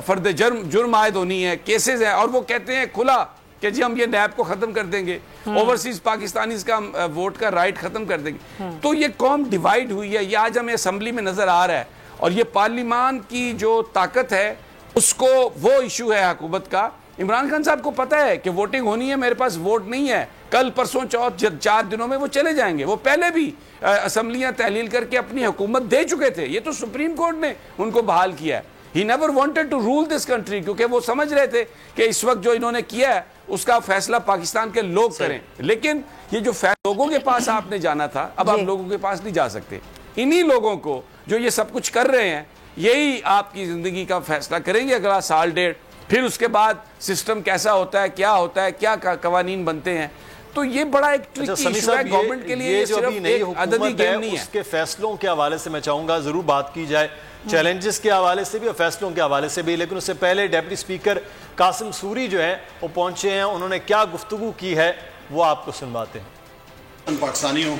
فرد جرم عائد ہونی ہے, کیسز ہیں, اور وہ کہتے ہیں کھلا کہ جی ہم یہ نیب کو ختم کر دیں گے, اوورسیز پاکستانیز کا ووٹ کا رائٹ ختم کر دیں گے. تو یہ قوم ڈیوائیڈ ہوئی ہے, یہ آج ہمیں اسمبلی میں نظر آ رہا ہے, اور یہ پارلیمان کی جو طاقت ہے اس کو وہ ایشو ہے حکومت کا عمران خان صاحب کو پتہ ہے کہ ووٹنگ ہونی ہے, میرے پاس ووٹ نہیں ہے, کل پرسوں چوتھ 4 دنوں میں وہ چلے جائیں گے. وہ پہلے بھی اسمبلیاں تحلیل کر کے اپنی حکومت دے چکے تھے, یہ تو سپریم کورٹ نے ان کو بحال کیا ہے. He never wanted to rule this country, کیونکہ وہ سمجھ رہے تھے کہ اس وقت جو انہوں نے کیا ہے اس کا فیصلہ پاکستان کے لوگ کریں. لیکن یہ جو لوگوں کے پاس آپ نے جانا تھا, اب آپ لوگوں کے پاس نہیں جا سکتے. انہی لوگوں کو جو یہ سب کچھ کر رہے ہیں, یہی آپ کی زندگی کا فیصلہ کریں گے اگلا سال ڈیڑھ. پھر اس کے بعد سسٹم کیسا ہوتا ہے, کیا قوانین بنتے ہیں. تو یہ بڑا ایک ٹرکی ایشو ہے گورنمنٹ کے لیے, یہ صرف ایک عددی گیم نہیں ہے. اس کے فیصلوں کے حوالے سے میں چاہوں گا ضرور بات کی جائے, چیلنجز کے حوالے سے بھی اور فیصلوں کے حوالے سے بھی. لیکن اس سے پہلے ڈیپٹی اسپیکر قاسم سوری جو ہیں وہ پہنچے ہیں, انہوں نے کیا گفتگو کی ہے وہ آپ کو سنواتے ہیں. پاکستانی ہوں,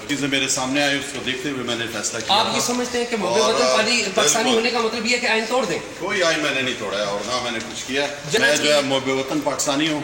چیزیں میرے سامنے آئی, اس کو دیکھتے ہوئے میں نے فیصلہ کیا. آپ یہ سمجھتے ہیں کہ محب وطن پاکستانی ہونے کا مطلب یہ ہے کہ آئین توڑ دیں؟ کوئی آئین میں نے نہیں توڑا ہے اور نہ میں نے کچھ کیا. میں جو ہے محب وطن پاکستانی ہوں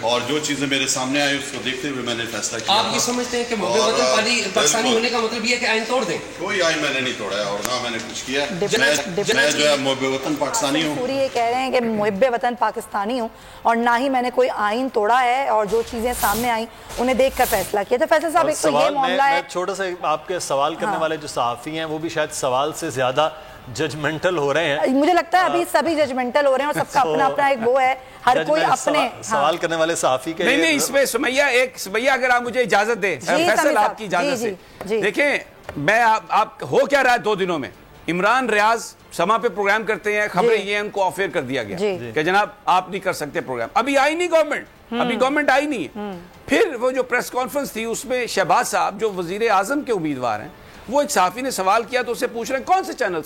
اور جو چیزیں میرے سامنے آئی اس کو دیکھتے ہوئے میں نے فیصلہ کیا. آپ یہ سمجھتے ہیں کہ محب وطن پاکستانی ہونے کا مطلب یہ ہے کہ آئین توڑ دیں؟ کوئی آئین میں نے نہیں توڑا ہے اور نہ میں نے کچھ کیا. میں جو ہے محب وطن پاکستانی ہوں. پوری یہ کہہ رہے ہیں کہ محب وطن پاکستانی ہوں اور نہ ہی میں نے کوئی آئین توڑا ہے, اور جو چیزیں سامنے آئیں انہیں دیکھ کر فیصلہ کیا. تو فیصل صاحب ایک تو یہ معاملہ ہے. چھوٹا سا آپ کے سوال کرنے والے جو صحافی ہیں وہ بھی شاید سوال سے زیادہ ججمنٹل ہو رہے ہیں. مجھے لگتا ہے ابھی سبھی ججمنٹل ہو رہے ہیں اور سب کا اپنا اپنا ایک وہ ہے, ہر کوئی اپنے سوال کرنے والے صحافی کے. نہیں اس میں سمیہ اگر آپ مجھے اجازت دیں, فیصل آپ کی اجازت سے دیکھیں, میں آپ ہو کیا رہا ہے 2 دنوں میں. عمران ریاض سما پہ پروگرام کرتے ہیں, خبریں یہ ان کو آفر کر دیا گیا کہ جناب آپ نہیں کر سکتے پروگرام. ابھی آئی نہیں گورنمنٹ, ابھی گورنمنٹ آئی نہیں ہے. پھر وہ جو پریس کانفرنس تھی اس میں شہباز صاحب جو وزیر اعظم کے امیدوار ہیں, وہ ایک صحافی نے سوال کیا تو اسے پوچھ رہے ہیں کون سے چینل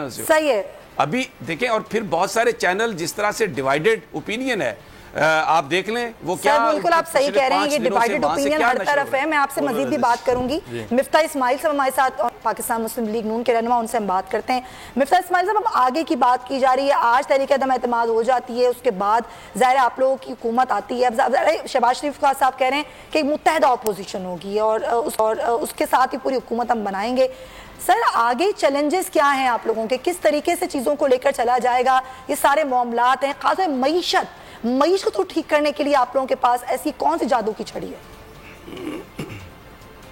سے ہو. صحیح ہے. ابھی دیکھیں, اور پھر بہت سارے چینل جس طرح سے ڈیوائیڈڈ اوپینین ہے, آپ دیکھ لیں وہ کیا. بالکل آپ صحیح کہہ رہے ہیں, یہ ڈیوائیڈڈ اوپینین ہر طرف ہے. میں آپ سے مزید بھی بات کروں گی. مفتاح اسماعیل صاحب ہمارے ساتھ, اور پاکستان مسلم لیگ نون کے رہنما, ان سے ہم بات کرتے ہیں. مفتاح اسماعیل صاحب, اب آگے کی بات کی جا رہی ہے, آج تحریک عدم اعتماد ہو جاتی ہے, اس کے بعد ظاہر آپ لوگوں کی حکومت آتی ہے. اب شہباز شریف خان صاحب کہہ رہے ہیں کہ متحدہ اپوزیشن ہوگی اور اس کے ساتھ ہی پوری حکومت ہم بنائیں گے. سر آگے چیلنجز کیا ہیں آپ لوگوں کے, کس طریقے سے چیزوں کو لے کر چلا جائے گا؟ یہ سارے معاملات ہیں, خاص طور معیشت کو ٹھیک کرنے کے لیے آپ لوگوں کے پاس ایسی کون سی جادو کی چھڑی ہے؟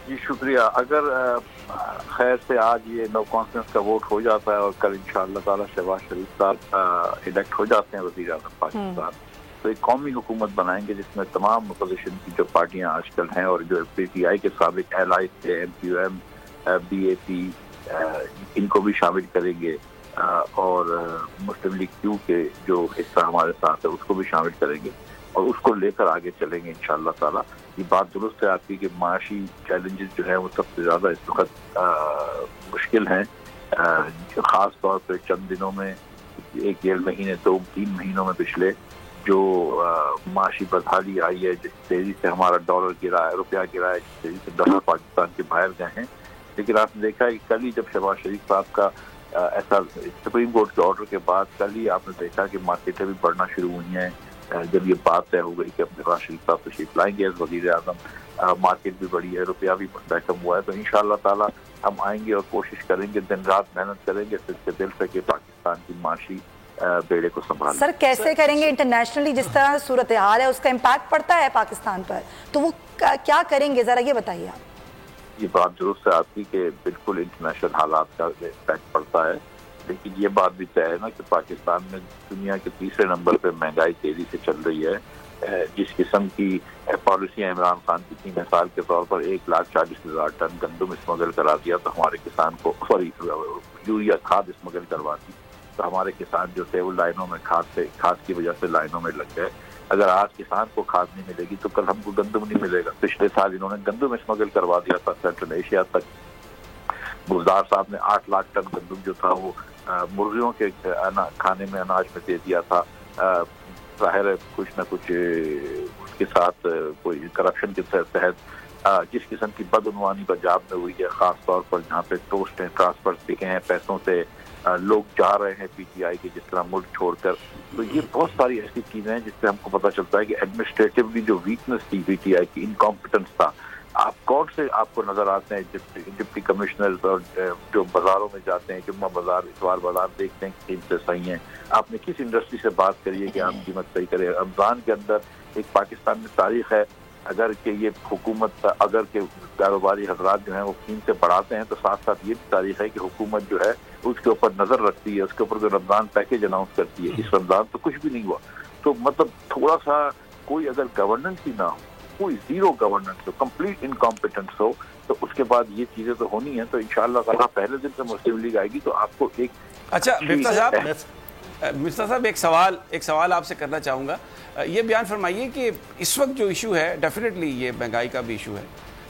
جی شکریہ. اگر خیر سے آج یہ نو کانفرنس کا ووٹ ہو جاتا ہے اور کل انشاءاللہ تعالی شہباز شریف صاحب الیکٹ ہو جاتے ہیں وزیر اعظم پاکستان, تو ایک قومی حکومت بنائیں گے جس میں تمام اپوزیشن کی جو پارٹیاں آج کل ہیں اور جو پی ٹی آئی کے سابق ایلائز تھے, ایم کیو ایم, بی اے پی, ان کو بھی شامل کریں گے, اور مسلم لیگ کیو کے جو حصہ ہمارے ساتھ ہے اس کو بھی شامل کریں گے, اور اس کو لے کر آگے چلیں گے انشاءاللہ تعالیٰ. یہ بات درست ہے آپ کی کہ معاشی چیلنجز جو ہیں وہ سب سے زیادہ اس وقت مشکل ہیں, خاص طور پہ چند دنوں میں, 1-1.5 مہینے 2-3 مہینوں میں پچھلے جو معاشی بدحالی آئی ہے, جس تیزی سے ہمارا ڈالر گرا ہے, روپیہ گرا ہے, جس تیزی سے ڈالر پاکستان کے باہر گئے ہیں. لیکن آپ نے دیکھا ہے کہ کل ہی جب شہباز شریف صاحب کا ایسا سپریم کورٹ کے آرڈر کے بعد کل ہی آپ نے دیکھا کہ مارکیٹیں بھی بڑھنا شروع ہوئی ہیں. جب یہ بات طے ہو گئی کہ شہباز شریف صاحب تشریف لائیں گے ایز وزیر اعظم, مارکیٹ بھی بڑھی ہے, روپیہ بھی بیکم ہوا ہے. تو انشاءاللہ تعالیٰ ہم آئیں گے اور کوشش کریں گے, دن رات محنت کریں گے پھر سے دل سے کہ پاکستان کی معاشی بیڑے کو سنبھالیں. سر کیسے کریں گے؟ انٹرنیشنلی جس طرح صورتحال ہے اس کا امپیکٹ پڑتا ہے پاکستان پر, تو وہ کیا کریں گے, ذرا یہ بتائیے آپ. یہ بات درست ہے آپ کی کہ بالکل انٹرنیشنل حالات کا امپیکٹ پڑتا ہے, لیکن یہ بات بھی طے ہے نا کہ پاکستان میں دنیا کے 3رے نمبر پہ مہنگائی تیزی سے چل رہی ہے. جس قسم کی پالیسیاں عمران خان کی تھی, مثال کے طور پر 1,40,000 ٹن گندم اسمگل کرا دیا تو ہمارے کسان کو, یوریا کھاد اسمگل کروا دی تو ہمارے کسان جو تھے وہ لائنوں میں کھاد کی وجہ سے لائنوں میں لگ گئے. اگر آج کسان کو کھاد نہیں ملے گی تو کل ہم کو گندم نہیں ملے گا. پچھلے سال انہوں نے گندم اسمگل کروا دیا تھا سینٹرل ایشیا تک. گلزار صاحب نے 8 لاکھ ٹن گندم جو تھا وہ مرغیوں کے کھانے میں اناج میں دے دیا تھا. ظاہر ہے کچھ نہ کچھ اس کے ساتھ کوئی کرپشن کے تحت جس قسم کی بدعنوانی پنجاب میں ہوئی ہے, خاص طور پر جہاں پہ ٹوسٹ ٹرانسفر بکے ہیں پیسوں سے, لوگ جا رہے ہیں پی ٹی آئی کے جس طرح ملک چھوڑ کر. تو یہ بہت ساری ایسی چیزیں ہیں جس سے ہم کو پتہ چلتا ہے کہ ایڈمنسٹریٹولی جو ویکنس تھی پی ٹی آئی کی, انکمپٹنس تھا, آپ کون سے آپ کو نظر آتے ہیں ڈپٹی کمشنر اور جو بازاروں میں جاتے ہیں، جمعہ بازار اتوار بازار دیکھتے ہیں کہ قیمتیں صحیح ہیں؟ آپ نے کس انڈسٹری سے بات کری ہے کہ آپ قیمت صحیح کریں؟ رمضان کے اندر ایک پاکستان میں تاریخ ہے، اگر کہ یہ حکومت اگر کہ کاروباری حضرات جو ہیں وہ قیمتیں بڑھاتے ہیں تو ساتھ ساتھ یہ بھی تاریخ ہے کہ حکومت جو ہے اس کے اوپر نظر رکھتی ہے، اس کے اوپر جو رمضان پیکیج اناؤنس کرتی ہے۔ اس رمضان تو کچھ بھی نہیں ہوا، تو مطلب تھوڑا سا کوئی اگر گورننس ہی نہ ہو، کوئی زیرو گورننس ہو، کمپلیٹ انکمپیٹنس ہو، تو اس کے بعد یہ چیزیں تو ہونی ہیں۔ تو انشاءاللہ تعالیٰ پہلے دن سے مسلم لیگ آئے گی تو آپ کو ایک اچھا مفتاح صاحب ایک سوال آپ سے کرنا چاہوں گا۔ یہ بیان فرمائیے کہ اس وقت جو ایشو ہے ڈیفینیٹلی یہ مہنگائی کا بھی ایشو ہے،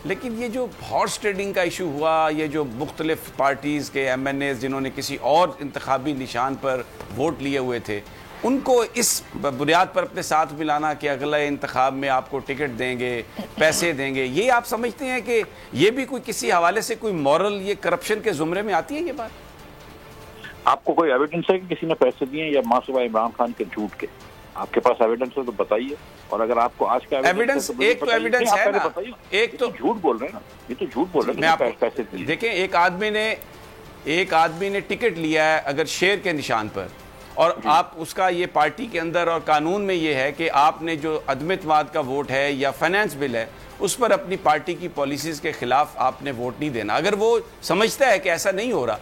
لیکن یہ جو ہارس ٹریڈنگ کا ایشو ہوا، یہ جو مختلف پارٹیز کے ایم این ایز جنہوں نے کسی اور انتخابی نشان پر ووٹ لیے ہوئے تھے، ان کو اس بنیاد پر اپنے ساتھ ملانا کہ اگلے انتخاب میں آپ کو ٹکٹ دیں گے، پیسے دیں گے، یہ آپ سمجھتے ہیں کہ یہ بھی کوئی کسی حوالے سے کوئی مورل یہ کرپشن کے زمرے میں آتی ہے یہ بات؟ آپ کو کوئی ایویڈنس ہے کہ کسی نے پیسے دیے یا ماسوائے عمران خان کے جھوٹ کے؟ آپ کے پاس ایویڈنس ہے تو بتائیے، اور اگر آپ کو آج کا ایویڈنس ایک تو ایویڈنس ہے نا، ایک تو جھوٹ بول رہے ہیں نا، یہ تو جھوٹ بول رہے ہیں پیسے دیے۔ دیکھیں ایک آدمی نے ٹکٹ لیا ہے اگر شیئر کے نشان پر، اور آپ اس کا یہ پارٹی کے اندر اور قانون میں یہ ہے کہ آپ نے جو عدم اعتماد کا ووٹ ہے یا فائنانس بل ہے اس پر اپنی پارٹی کی پالیسیز کے خلاف آپ نے ووٹ نہیں دینا۔ اگر وہ سمجھتا ہے کہ ایسا نہیں ہو رہا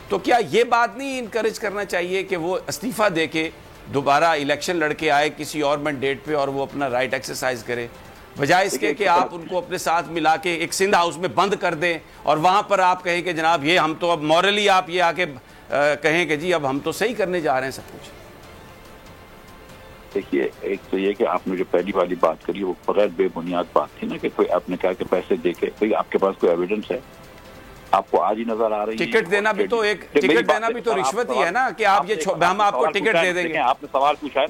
تو کیا یہ بات نہیں انکریج کرنا چاہیے کہ وہ استعفیٰ دے کے دوبارہ الیکشن لڑ کے آئے کسی اور مینڈیٹ پہ اور وہ اپنا رائٹ ایکسرسائز کرے، بجائے اس کے کہ آپ ان کو اپنے ساتھ ملا کے ایک سندھ ہاؤس میں بند کر دیں اور وہاں پر آپ کہیں کہ جناب یہ ہم تو اب مورلی آپ یہ آ کے کہیں کہ جی اب ہم تو صحیح کرنے جا رہے ہیں سب کچھ؟ دیکھیے ایک تو یہ کہ آپ نے جو پہلی والی بات کری وہ بغیر بے بنیاد بات تھی نا، کہ کوئی آپ نے کہا کہ پیسے دے کے، کوئی آپ کے پاس کوئی ایویڈنس ہے؟ آپ کو آج ہی نظر آ رہی ہے ٹکٹ دینا بھی تو رشوت ہی ہے نا، کہ آپ یہ ہم آپ کو ٹکٹ دے دیں گے۔ آپ نے سوال پوچھا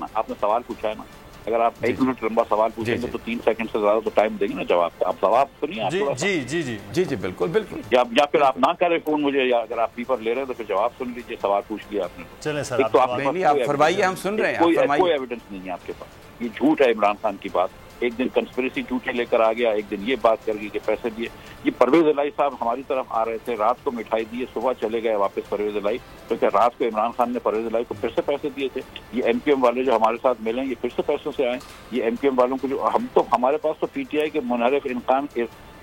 ہے نا، اگر آپ 1 منٹ لمبا سوال پوچھیں گے تو 3 سیکنڈ سے زیادہ تو ٹائم دیں گے نا جواب کا۔ آپ جواب سنیے۔ جی بالکل یا پھر آپ نہ کریں فون مجھے، یا اگر آپ پیپر لے رہے ہیں تو پھر جواب سن لیجیے، سوال پوچھ لیا آپ نے۔ چلیں سر آپ فرمائیے، ہم سن رہے ہیں۔ کوئی ایویڈنس نہیں ہے آپ کے پاس، یہ جھوٹ ہے عمران خان کی بات۔ ایک دن کنسپریسی جھوٹی لے کر آ گیا، ایک دن یہ بات کر گئی کہ پیسے دیے۔ یہ پرویز الہی صاحب ہماری طرف آ رہے تھے، رات کو مٹھائی دیے، صبح چلے گئے واپس پرویز الہی، تو کیا رات کو عمران خان نے پرویز الہی کو پھر سے پیسے دیے تھے؟ یہ ایم کیو ایم والے جو ہمارے ساتھ ملے ہیں یہ پھر سے پیسوں سے آئے۔ یہ ایم کیو ایم والوں کو جو ہمارے پاس تو پی ٹی آئی کے منحرف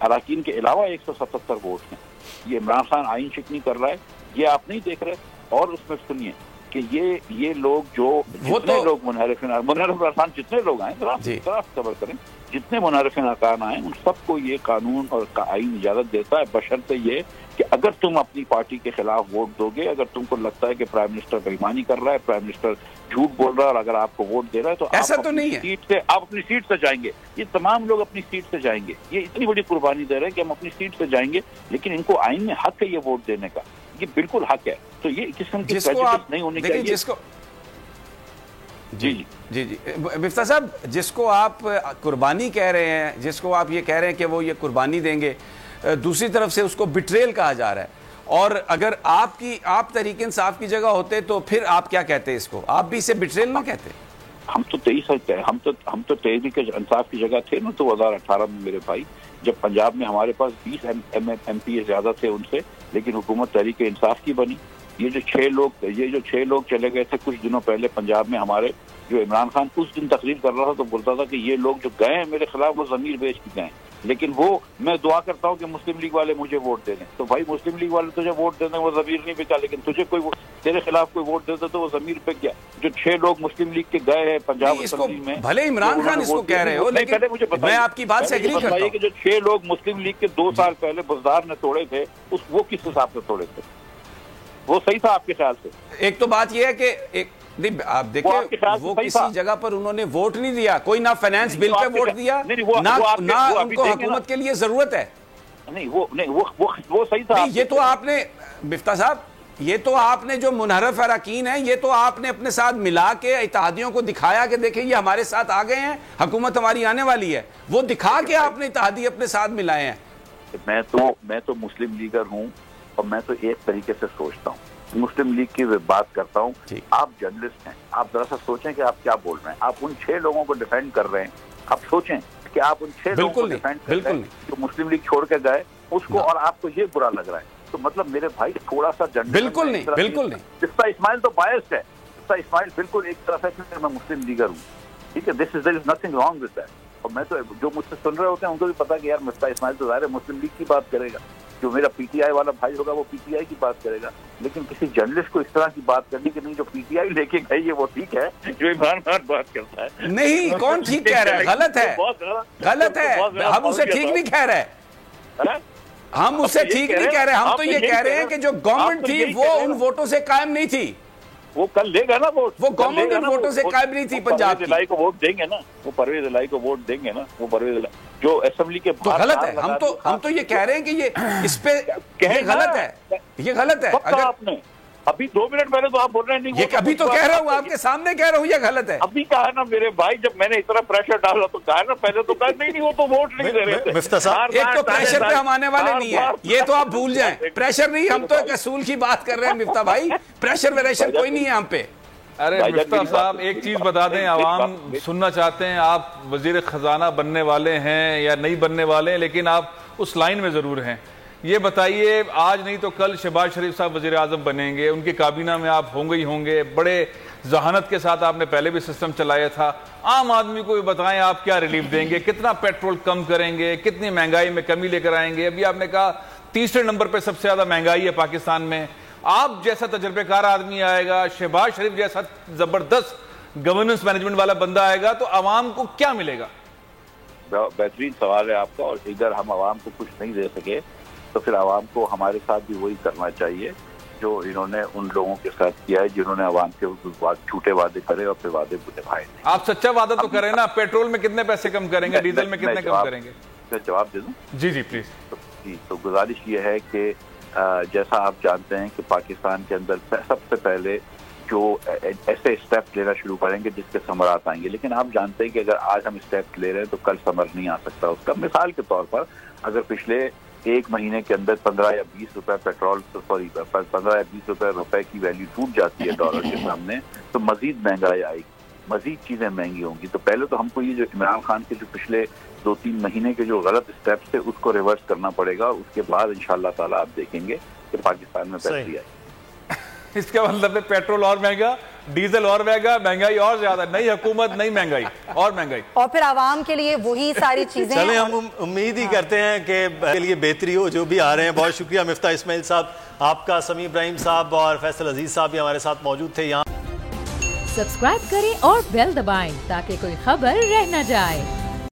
اراکین کے علاوہ 177 ووٹ ہیں۔ یہ عمران خان آئین شکنی کر رہا ہے، یہ آپ نہیں دیکھ رہے۔ اور اس میں سنیے کہ یہ لوگ جو جتنے لوگ منحرف ارکان جتنے لوگ آئے ذرا صبر کریں، جتنے منحرف ارکان آئے ان سب کو یہ قانون اور آئین اجازت دیتا ہے، بشرطے یہ کہ اگر تم اپنی پارٹی کے خلاف ووٹ دو گے، اگر تم کو لگتا ہے کہ پرائم منسٹر بےایمانی کر رہا ہے، پرائم منسٹر جھوٹ بول رہا ہے، اور اگر آپ کو ووٹ دے رہا ہے تو ایسا تو نہیں ہے، آپ اپنی سیٹ سے جائیں گے۔ یہ تمام لوگ اپنی سیٹ سے جائیں گے، یہ اتنی بڑی قربانی دے رہے ہیں کہ ہم اپنی سیٹ سے جائیں گے، لیکن ان کو آئین میں حق ہے یہ ووٹ دینے کا، یہ بالکل حق ہے۔ تو یہ قسم کی نہیں ہونی چاہیے۔ جی مفتاح صاحب، جس کو آپ قربانی کہہ رہے ہیں، جس کو آپ یہ کہہ رہے ہیں کہ وہ یہ قربانی دیں گے، دوسری طرف سے اس کو بٹریل کہا جا رہا ہے۔ اور اگر آپ تحریک انصاف کی جگہ ہوتے تو پھر آپ کیا کہتے اس کو؟ آپ بھی اسے بٹریل نہ کہتے؟ ہم تو 23 کے انصاف کی جگہ تھے نا 2018 میں میرے بھائی، جب پنجاب میں ہمارے پاس 20 ایم پی زیادہ تھے ان سے، لیکن حکومت تحریک انصاف کی بنی۔ یہ جو چھ لوگ چلے گئے تھے کچھ دنوں پہلے پنجاب میں ہمارے، جو عمران خان اس دن تقریر کر رہا تھا تو بولتا تھا کہ یہ لوگ جو گئے ہیں میرے خلاف وہ ضمیر بیچ کے گئے ہیں، لیکن وہ میں دعا کرتا ہوں کہ مسلم لیگ والے مجھے ووٹ دے دیں۔ تو بھائی مسلم لیگ والے تجھے ووٹ دے دیں، وہ ضمیر نہیں بیچا، لیکن تجھے تیرے خلاف کوئی ووٹ دیتا تو وہ ضمیر پہ گیا۔ جو 6 لوگ مسلم لیگ کے گئے ہیں پنجاب اسمبلی میں، بھلے عمران خان اس کو کہہ رہے ہو، لیکن میں آپ کی بات سے ایگری کرتا ہوں کہ جو 6 لوگ مسلم لیگ کے 2 سال پہلے بزدار نے توڑے تھے، وہ کس حساب سے توڑے تھے؟ وہ صحیح تھا آپ کے خیال سے؟ ایک تو بات یہ ہے کہ آپ دیکھیں وہ کسی جگہ پر انہوں نے ووٹ نہیں دیا، کوئی نہ فائنانس بل پہ ووٹ دیا، نہ ان کو حکومت کے لیے ضرورت ہے۔ نہیں وہ صحیح تھا۔ یہ تو آپ نے مفتاح صاحب، یہ تو آپ نے جو منحرف اراکین ہیں یہ تو آپ نے اپنے ساتھ ملا کے اتحادیوں کو دکھایا کہ دیکھیں یہ ہمارے ساتھ آ گئے ہیں، حکومت ہماری آنے والی ہے، وہ دکھا کے آپ نے اتحادی اپنے ساتھ ملائے ہیں۔ میں تو مسلم لیگر ہوں اور میں تو ایک طریقے سے سوچتا ہوں، مسلم لیگ کی بات کرتا ہوں۔ آپ جرنلسٹ ہیں، آپ ذرا سا سوچیں کہ آپ کیا بول رہے ہیں۔ آپ ان 6 لوگوں کو ڈیفینڈ کر رہے ہیں، آپ سوچیں کہ آپ ان 6 لوگوں کو ڈیفینڈ کرتے ہیں جو مسلم لیگ چھوڑ کے گئے اس کو, اور آپ کو یہ برا لگ رہا ہے. تو مطلب میرے بھائی تھوڑا سا بالکل نہیں. مفتہ اسماعیل تو بائسڈ ہے. مفتہ اسماعیل بالکل ایک طرف ہے کہ میں مسلم لیگر ہوں, ٹھیک ہے, there is nothing wrong with that. اور میں تو جو مجھ سے سن رہے ہوتے ہیں ان کو بھی پتا کہ یار مفتہ اسماعیل تو ظاہر ہے مسلم لیگ کی بات کرے گا, جو میرا پی ٹی آئی والا بھائی ہوگا وہ پی ٹی آئی کی بات کرے گا. لیکن کسی جرنلسٹ کو اس طرح کی بات کرنی کہ نہیں جو پی ٹی آئی لے کے گئی ہے وہ ٹھیک ہے, جو عمران خان بات کرتا ہے نہیں, کون ٹھیک کہہ رہا ہے؟ غلط ہے, غلط ہے. ہم اسے ٹھیک نہیں کہہ رہے, ہم اسے ٹھیک نہیں کہہ رہے. ہم تو یہ کہہ رہے ہیں کہ جو گورنمنٹ تھی وہ ان ووٹوں سے قائم نہیں تھی. وہ کل لے گا نا ووٹ, وہ گورنمنٹ ان ووٹوں سے قائم نہیں تھی. پنجاب پرویز الہی کو ووٹ دیں گے نا, وہ پرویز الہی کو ووٹ دیں گے نا, وہ پرویز الہی جو اسمبلی کے تو غلط ہے. ہم تو یہ کہہ رہے ہیں کہ یہ اس پہ یہ غلط ہے, یہ غلط ہے. اگر آپ نے ابھی 2 منٹ پہلے تو آپ بول رہے ہیں یہ ابھی تو کہہ رہا ہوں, آپ کے سامنے کہہ رہا ہوں یہ غلط ہے. ابھی کہا نا میرے بھائی, جب میں نے اتنا پریشر ڈالا تو کہا نا پہلے تو کہا نہیں وہ تو ووٹ نہیں دے رہے تھے. ایک تو پریشر پہ ہم آنے والے نہیں ہیں, یہ تو آپ بھول جائیں. پریشر نہیں, ہم تو ایک اصول کی بات کر رہے ہیں مفتہ بھائی, پریشر وریشر کوئی نہیں ہے ہم پہ. ارے مفتہ صاحب ایک چیز بتا دیں, عوام سننا چاہتے ہیں, آپ وزیر خزانہ بننے والے ہیں یا نہیں بننے والے ہیں, لیکن آپ اس لائن میں ضرور ہیں. یہ بتائیے, آج نہیں تو کل شہباز شریف صاحب وزیر اعظم بنیں گے, ان کی کابینہ میں آپ ہوں گے ہی ہوں گے. بڑے ذہانت کے ساتھ آپ نے پہلے بھی سسٹم چلایا تھا. عام آدمی کو بھی بتائیں آپ کیا ریلیف دیں گے, کتنا پیٹرول کم کریں گے, کتنی مہنگائی میں کمی لے کر آئیں گے. ابھی آپ نے کہا 3رے نمبر پہ سب سے زیادہ مہنگائی ہے پاکستان میں. آپ جیسا تجربے کار آدمی آئے گا, شہباز شریف جیسا زبردست گورننس مینجمنٹ والا بندہ آئے گا, تو عوام کو کیا ملے گا؟ بہترین سوال ہے آپ کا. اور اگر ہم عوام کو کچھ نہیں دے سکے تو پھر عوام کو ہمارے ساتھ بھی وہی کرنا چاہیے جو انہوں نے ان لوگوں کے ساتھ کیا ہے جنہوں نے عوام کے جھوٹے وعدے کرے اور پھر وعدے کو نبھائے نہیں. آپ سچا وعدہ تو کریں نا. پیٹرول میں کتنے پیسے کم کریں گے, ڈیزل میں کتنے کم کریں گے؟ میں جواب دے دوں. جی پلیز. جی, تو گزارش یہ ہے کہ جیسا آپ جانتے ہیں کہ پاکستان کے اندر سب سے پہلے جو ایسے اسٹیپ لینا شروع کریں گے جس کے ثمرات آئیں گے. لیکن آپ جانتے ہیں کہ اگر آج ہم اسٹیپ لے رہے ہیں تو کل ثمر نہیں آ سکتا اس کا. مثال کے طور پر اگر پچھلے 1 مہینے کے اندر 15 یا 20 روپے پیٹرول 15 یا 20 روپے کی ویلیو ٹوٹ جاتی ہے ڈالر کے سامنے, تو مزید مہنگائی آئے گی, مزید چیزیں مہنگی ہوں گی. تو پہلے تو ہم کو یہ جو عمران خان کے جو پچھلے 2-3 مہینے کے جو غلط اسٹیپس تھے اس کو ریورس کرنا پڑے گا. اس کے بعد انشاءاللہ تعالیٰ آپ دیکھیں گے کہ پاکستان میں بہتری آئے. اس کا مطلب ہے پیٹرول اور مہنگا, ڈیزل اور مہنگا, مہنگائی اور زیادہ, نئی حکومت نئی مہنگائی اور مہنگائی, اور پھر عوام کے لیے وہی ساری چیزیں. چلیں ہم امید ہی کرتے ہیں کہ کے لیے بہتری ہو. جو بھی آ رہے ہیں بہت شکریہ مفتہ اسماعیل صاحب آپ کا. سمیع ابراہیم صاحب اور فیصل عزیز صاحب بھی ہمارے ساتھ موجود تھے. یہاں سبسکرائب کریں اور بیل دبائیں تاکہ کوئی خبر رہ نہ جائے.